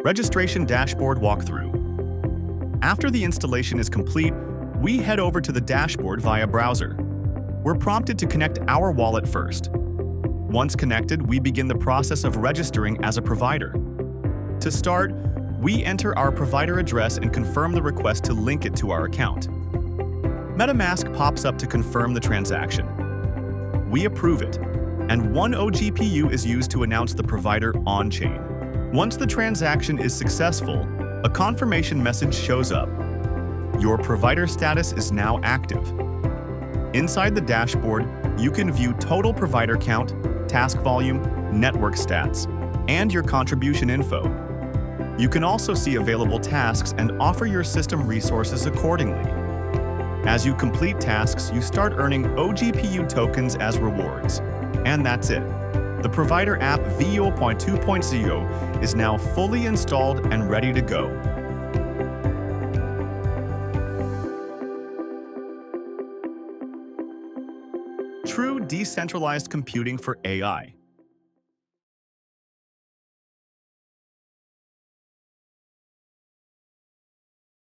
Registration Dashboard Walkthrough. After the installation is complete, we head over to the dashboard via browser. We're prompted to connect our wallet first. Once connected, we begin the process of registering as a provider. To start, we enter our provider address and confirm the request to link it to our account. MetaMask pops up to confirm the transaction. We approve it, and one OGPU is used to announce the provider on-chain. Once the transaction is successful, a confirmation message shows up. Your provider status is now active. Inside the dashboard, you can view total provider count, task volume, network stats, and your contribution info. You can also see available tasks and offer your system resources accordingly. As you complete tasks, you start earning OGPU tokens as rewards. And that's it. The provider app VO 2.0 is now fully installed and ready to go. True decentralized computing for AI.